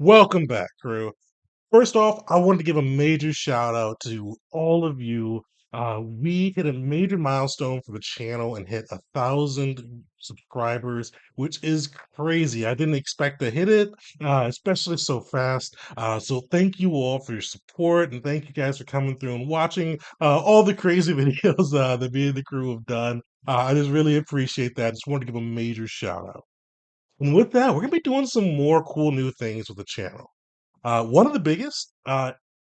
Welcome back, crew. First off, I wanted to give a major shout out to all of you. We hit a major milestone for the channel and hit 1,000 subscribers, which is crazy. I didn't expect to hit it, especially so fast. So thank you all for your support, and thank you guys for coming through and watching all the crazy videos that me and the crew have done. I just really appreciate that. Just wanted to give a major shout out. And with that, we're gonna be doing some more cool new things with the channel. One of the biggest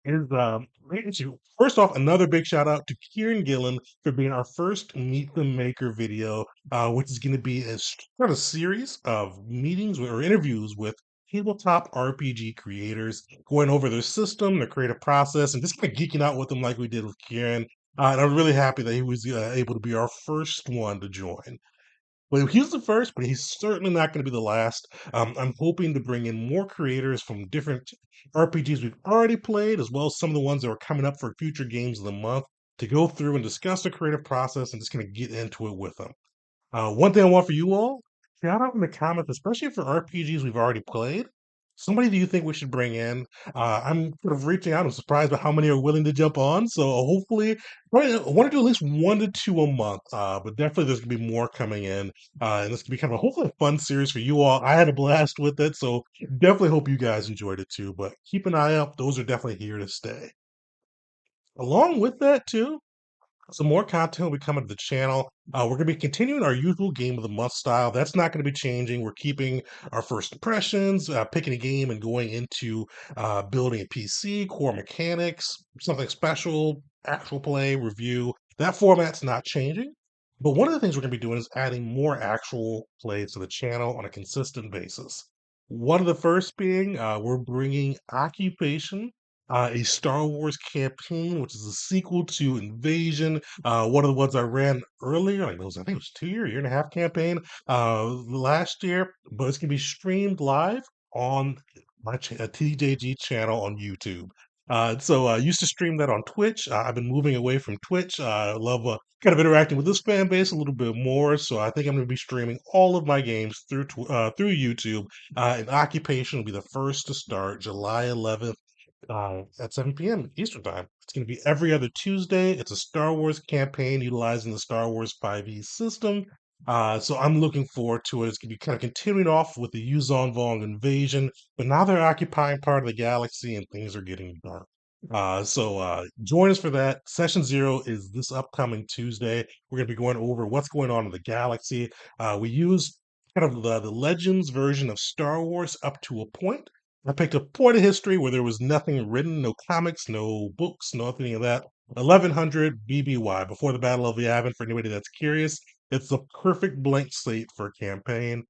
is actually, first off, another big shout out to Kieran Gillen for being our first Meet the Maker video, which is going to be kind of series of meetings or interviews with tabletop RPG creators, going over their system, their creative process, and just kind of geeking out with them like we did with Kieran. And I'm really happy that he was able to be our first one to join. Well, he's the first, but he's certainly not going to be the last. I'm hoping to bring in more creators from different RPGs we've already played, as well as some of the ones that are coming up for future games of the month, to go through and discuss the creative process and just kind of get into it with them. One thing I want for you all, shout out in the comments, especially for RPGs we've already played. Somebody do you think we should bring in? I'm sort of reaching out. I'm surprised by how many are willing to jump on. So hopefully, I want to do at least 1 to 2 a month. But definitely there's gonna be more coming in, and this could be kind of a hopefully a fun series for you all. I had a blast with it, so definitely hope you guys enjoyed it too. But keep an eye out; those are definitely here to stay. Along with that too, some more content will be coming to the channel. We're going to be continuing our usual game of the month style. That's not going to be changing. We're keeping our first impressions, picking a game, and going into building a PC, core mechanics, something special, actual play, review. That format's not changing. But one of the things we're going to be doing is adding more actual plays to the channel on a consistent basis. One of the first being we're bringing Occupation, a Star Wars campaign, which is a sequel to Invasion. One of the ones I ran earlier, like I think it was 2 year and a half campaign last year, but it's gonna be streamed live on my TJG channel on YouTube. I used to stream that on Twitch. I've been moving away from Twitch. I love kind of interacting with this fan base a little bit more. So I think I'm going to be streaming all of my games through YouTube. And Occupation will be the first to start July 11th at 7 p.m. Eastern Time. It's going to be every other Tuesday. It's a Star Wars campaign utilizing the Star Wars 5e system. So I'm looking forward to it. It's going to be kind of continuing off with the Yuzon Vong invasion, but now they're occupying part of the galaxy and things are getting dark. Join us for that. Session zero is this upcoming Tuesday. We're going to be going over what's going on in the galaxy. We use kind of the Legends version of Star Wars up to a point. I picked a point of history where there was nothing written, no comics, no books, nothing of that. 1100 BBY, before the Battle of Yavin, for anybody that's curious. It's the perfect blank slate for a campaign.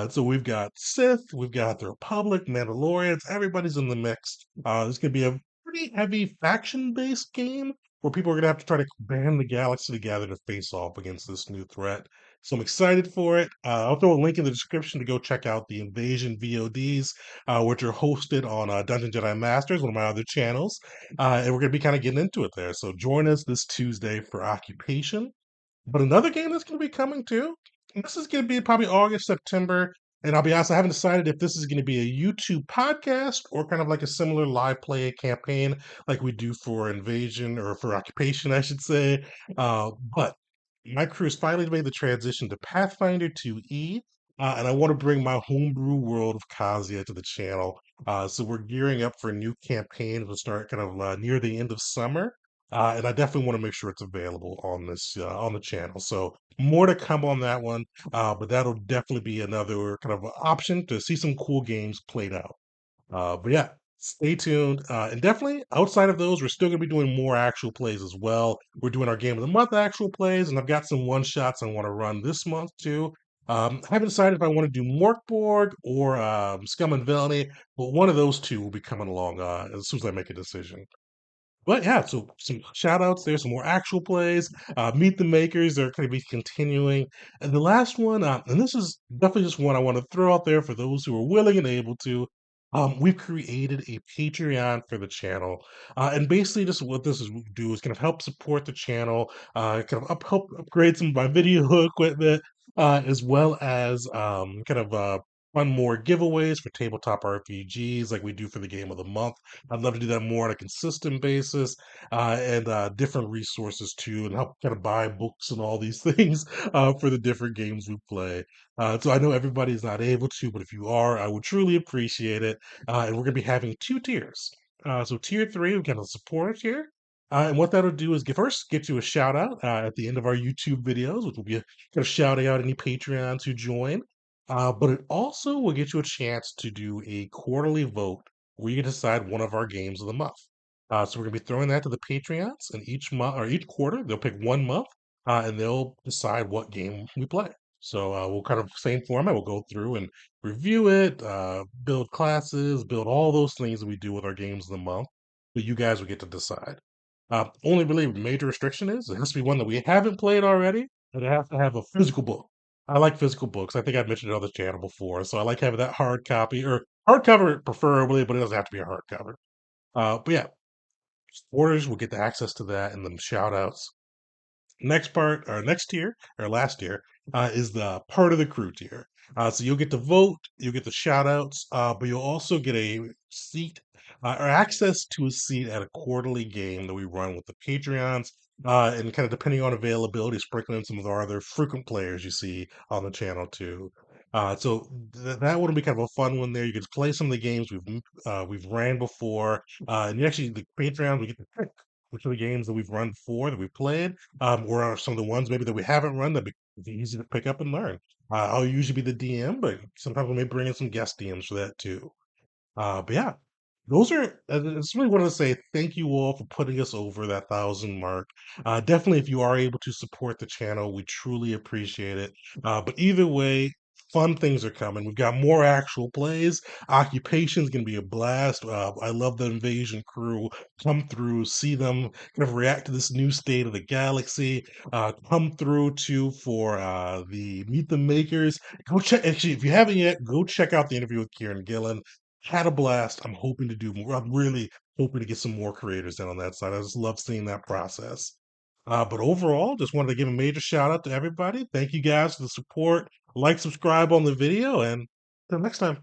So we've got Sith, we've got the Republic, Mandalorians, everybody's in the mix. It's going to be a pretty heavy faction based game where people are going to have to try to band the galaxy together to face off against this new threat. So I'm excited for it. I'll throw a link in the description to go check out the Invasion VODs, which are hosted on Dungeon Jedi Masters, one of my other channels. And we're going to be kind of getting into it there. So join us this Tuesday for Occupation. But another game that's going to be coming too, and this is going to be probably August, September. And I'll be honest, I haven't decided if this is going to be a YouTube podcast or kind of like a similar live play campaign like we do for Invasion or for Occupation, I should say. But my crew's finally made the transition to Pathfinder 2E, and I want to bring my homebrew world of Kazuya to the channel. So we're gearing up for a new campaign to start kind of near the end of summer, and I definitely want to make sure it's available on this on the channel. So more to come on that one, but that'll definitely be another kind of option to see some cool games played out. But yeah, stay tuned. And definitely outside of those, we're still going to be doing more actual plays as well. We're doing our game of the month actual plays, and I've got some one shots I want to run this month too. I haven't decided if I want to do Morkborg or Scum and Villainy, but one of those two will be coming along as soon as I make a decision. But yeah, so some shout outs there, some more actual plays. Meet the Makers, they're going to be continuing. And the last one, and this is definitely just one I want to throw out there for those who are willing and able to. We've created a Patreon for the channel. And basically, just what this is do is kind of help support the channel, kind of help upgrade some of my video equipment, as well as kind of run more giveaways for tabletop RPGs like we do for the game of the month. I'd love to do that more on a consistent basis, and different resources too, and help kind of buy books and all these things for the different games we play. So I know everybody's not able to, but if you are, I would truly appreciate it. And we're going to be having two tiers. So tier three, we got a supporter tier. And what that'll do is first get you a shout out at the end of our YouTube videos, which will be a, kind of shouting out any Patreons who join. But it also will get you a chance to do a quarterly vote where you can decide one of our games of the month. So we're gonna be throwing that to the Patreons, and each month or each quarter they'll pick one month, and they'll decide what game we play. So we'll kind of same format. We'll go through and review it, build classes, build all those things that we do with our games of the month. But you guys will get to decide. Only really major restriction is it has to be one that we haven't played already, and it has to have a physical book. I like physical books. I think I've mentioned it on this channel before, so I like having that hard copy or hardcover preferably, but it doesn't have to be a hardcover. But yeah, supporters will get the access to that and then shout outs. Next part, or next tier, or last tier, is the part of the crew tier. So you'll get to vote, you'll get the shout outs, but you'll also get a seat or access to a seat at a quarterly game that we run with the Patreons. And kind of depending on availability, sprinkling in some of our other frequent players you see on the channel too. So that one will be kind of a fun one there. You can play some of the games we've ran before, and you actually the Patreons we get to pick which are the games that we've run before that we've played, or are some of the ones maybe that we haven't run that be easy to pick up and learn. I'll usually be the DM, but sometimes we may bring in some guest DMs for that too. But yeah, those are. I just really want to say thank you all for putting us over that 1,000 mark. Definitely, if you are able to support the channel, we truly appreciate it. But either way, fun things are coming. We've got more actual plays. Occupation's gonna be a blast. I love the invasion crew. Come through, see them kind of react to this new state of the galaxy. Come through too for the Meet the Makers. Go check. Actually, if you haven't yet, go check out the interview with Kieran Gillen. Had a blast. I'm hoping to do more. I'm really hoping to get some more creators in on that side. I just love seeing that process. But overall, just wanted to give a major shout out to everybody. Thank you guys for the support. Like, subscribe on the video, and until next time.